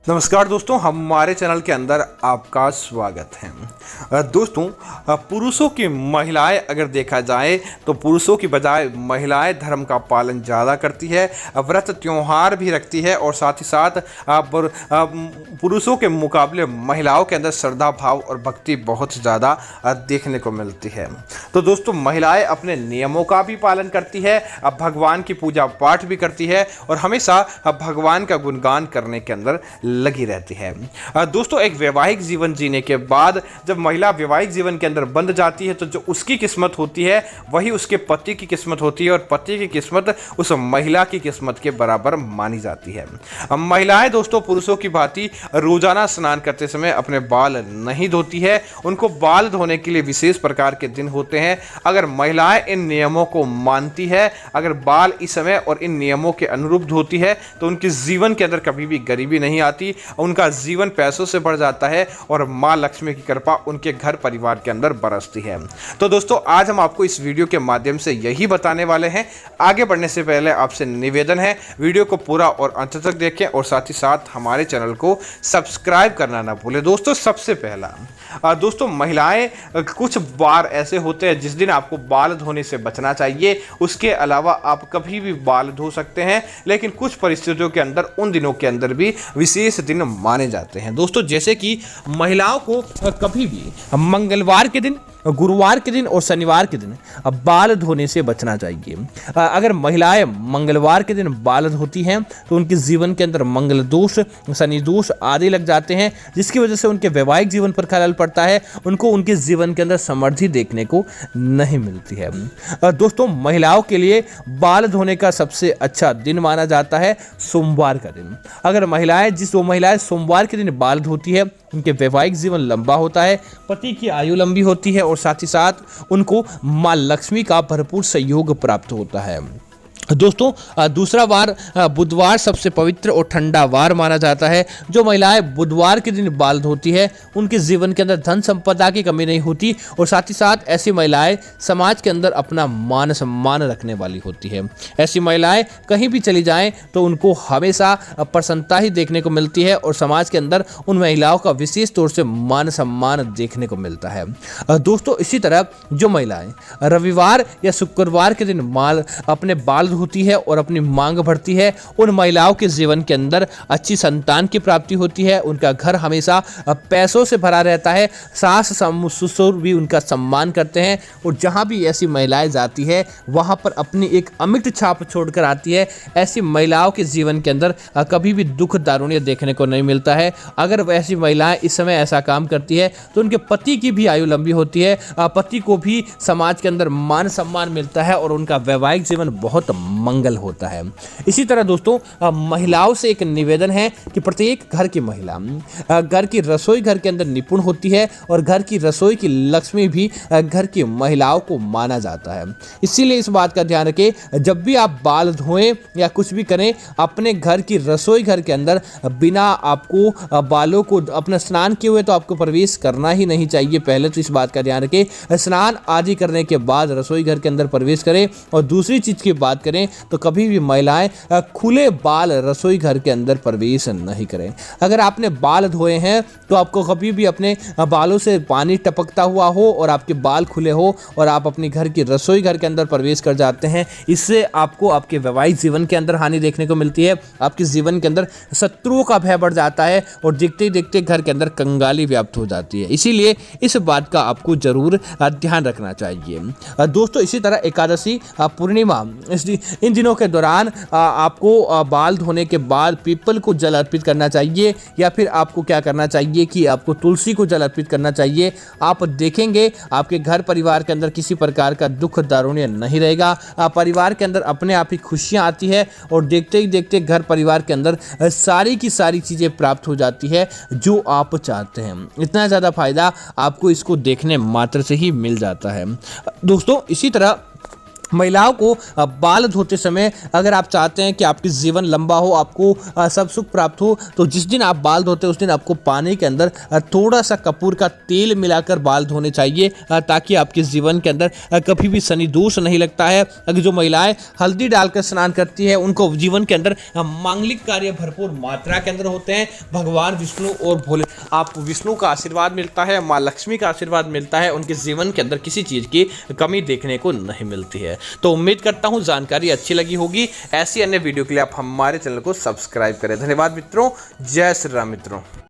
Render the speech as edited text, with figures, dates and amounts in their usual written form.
नमस्कार दोस्तों, हमारे चैनल के अंदर आपका स्वागत है। दोस्तों, पुरुषों की महिलाएं अगर देखा जाए तो पुरुषों की बजाय महिलाएं धर्म का पालन ज़्यादा करती है, व्रत त्योहार भी रखती है और साथ ही साथ पुरुषों के मुकाबले महिलाओं के अंदर श्रद्धा भाव और भक्ति बहुत ज़्यादा देखने को मिलती है। तो दोस्तों, महिलाएं अपने नियमों का भी पालन करती है, भगवान की पूजा पाठ भी करती है और हमेशा भगवान का गुणगान करने के अंदर लगी रहती है। दोस्तों, एक वैवाहिक जीवन जीने के बाद जब महिला वैवाहिक जीवन के अंदर बंध जाती है तो जो उसकी किस्मत होती है वही उसके पति की किस्मत होती है और पति की किस्मत उस महिला की किस्मत के बराबर मानी जाती है। महिलाएं दोस्तों पुरुषों की भांति रोजाना स्नान करते समय अपने बाल नहीं धोती है, उनको बाल धोने के लिए विशेष प्रकार के दिन होते हैं। अगर महिलाएं इन नियमों को मानती है, अगर बाल इस समय और इन नियमों के अनुरूप धोती है तो उनके जीवन के अंदर कभी भी गरीबी नहीं आती, उनका जीवन पैसों से बढ़ जाता है और मां लक्ष्मी की कृपा उनके घर परिवार के अंदर बरसती है। तो दोस्तों, आज हम आपको इस वीडियो के माध्यम से यही बताने वाले हैं। आगे बढ़ने से पहले आपसे निवेदन है, वीडियो को पूरा और अंत तक देखें और साथ ही साथ हमारे चैनल को सब्सक्राइब करना ना भूलें। दोस्तों, सबसे पहला दोस्तों, महिलाएं कुछ बार ऐसे होते हैं जिस दिन आपको बाल धोने से बचना चाहिए। उसके अलावा आप कभी भी बाल धो सकते हैं, लेकिन कुछ परिस्थितियों के अंदर उन दिनों के अंदर भी विशेष दिन माने जाते हैं। दोस्तों, जैसे कि महिलाओं को कभी भी मंगलवार के दिन, गुरुवार के दिन और शनिवार के दिन बाल धोने से बचना चाहिए। अगर महिलाएं मंगलवार के दिन बाल धोती हैं तो उनके जीवन के अंदर मंगल दोष, शनि दोष आदि लग जाते हैं, जिसकी वजह से उनके वैवाहिक जीवन पर खलल पड़ता है, उनको उनके जीवन के अंदर समृद्धि देखने को नहीं मिलती है। दोस्तों, महिलाओं के लिए बाल धोने का सबसे अच्छा दिन माना जाता है सोमवार का दिन। अगर महिलाएं सोमवार के दिन बाल धोती है, उनके वैवाहिक जीवन लंबा होता है, पति की आयु लंबी होती है और साथ ही साथ उनको मां लक्ष्मी का भरपूर सहयोग प्राप्त होता है। दोस्तों, दूसरा वार बुधवार सबसे पवित्र और ठंडा वार माना जाता है। जो महिलाएं बुधवार के दिन बाल धोती है उनके जीवन के अंदर धन संपदा की कमी नहीं होती और साथ ही साथ ऐसी महिलाएं समाज के अंदर अपना मान सम्मान रखने वाली होती है। ऐसी महिलाएं कहीं भी चली जाएं तो उनको हमेशा प्रसन्नता ही देखने को मिलती है और समाज के अंदर उन महिलाओं का विशेष तौर से मान सम्मान देखने को मिलता है। दोस्तों, इसी तरह जो महिलाएं रविवार या शुक्रवार के दिन अपने बाल होती है और अपनी मांग भरती है, उन महिलाओं के जीवन के अंदर अच्छी संतान की प्राप्ति होती है, उनका घर हमेशा पैसों से भरा रहता है, सास ससुर भी उनका सम्मान करते हैं और जहां भी ऐसी महिलाएं जाती है वहां पर अपनी एक अमिट छाप छोड़कर आती है। ऐसी महिलाओं के जीवन के अंदर कभी भी दुख दारुण्य देखने को नहीं मिलता है। अगर वैसी महिलाएं इस समय ऐसा काम करती है तो उनके पति की भी आयु लंबी होती है, पति को भी समाज के अंदर मान सम्मान मिलता है और उनका वैवाहिक जीवन बहुत मंगल होता है। इसी तरह दोस्तों, महिलाओं से एक निवेदन है कि प्रत्येक घर की महिला घर की रसोई घर के अंदर निपुण होती है और घर की रसोई की लक्ष्मी भी घर की महिलाओं को माना जाता है। इसीलिए इस बात का ध्यान रखें, जब भी आप बाल धोएं या कुछ भी करें, अपने घर की रसोई घर के अंदर बिना आपको बालों को अपना स्नान किए हुए तो आपको प्रवेश करना ही नहीं चाहिए। पहले तो इस बात का ध्यान रखें, स्नान आदि करने के बाद रसोई घर के अंदर प्रवेश करें। और दूसरी चीज की बात करें तो कभी भी महिलाएं खुले बाल रसोई घर के अंदर प्रवेश नहीं करें। अगर आपने बाल धोए हैं तो आपको कभी भी अपने बालों से पानी टपकता हुआ हो और आपके बाल खुले हो और आप अपने घर की रसोई घर के अंदर प्रवेश कर जाते हैं, इससे आपको आपके वैवाहिक जीवन के अंदर हानि देखने को मिलती है। आपके जीवन के अंदर शत्रुओं का भय बढ़ जाता है और देखते ही देखते घर के अंदर कंगाली व्याप्त हो जाती है। इसीलिए इस बात का आपको जरूर ध्यान रखना चाहिए। दोस्तों, इसी तरह एकादशी, पूर्णिमा, इन दिनों के दौरान आपको बाल धोने के बाद पीपल को जल अर्पित करना चाहिए या फिर आपको क्या करना चाहिए कि आपको तुलसी को जल अर्पित करना चाहिए। आप देखेंगे आपके घर परिवार के अंदर किसी प्रकार का दुख दारुण्य नहीं रहेगा। परिवार के अंदर अपने आप ही खुशियां आती है और देखते ही देखते घर परिवार के अंदर सारी की सारी चीज़ें प्राप्त हो जाती है जो आप चाहते हैं। इतना ज़्यादा फायदा आपको इसको देखने मात्र से ही मिल जाता है। दोस्तों, इसी तरह महिलाओं को बाल धोते समय अगर आप चाहते हैं कि आपकी जीवन लंबा हो, आपको सब सुख प्राप्त हो, तो जिस दिन आप बाल धोते हैं उस दिन आपको पानी के अंदर थोड़ा सा कपूर का तेल मिलाकर बाल धोने चाहिए, ताकि आपके जीवन के अंदर कभी भी शनि दोष नहीं लगता है। अगर जो महिलाएं हल्दी डालकर स्नान करती है उनको जीवन के अंदर मांगलिक कार्य भरपूर मात्रा के अंदर होते हैं। भगवान विष्णु और भोले आप विष्णु का आशीर्वाद मिलता है, माँ लक्ष्मी का आशीर्वाद मिलता है, उनके जीवन के अंदर किसी चीज़ की कमी देखने को नहीं मिलती है। तो उम्मीद करता हूं जानकारी अच्छी लगी होगी। ऐसी अन्य वीडियो के लिए आप हमारे चैनल को सब्सक्राइब करें। धन्यवाद मित्रों। जय श्री राम मित्रों।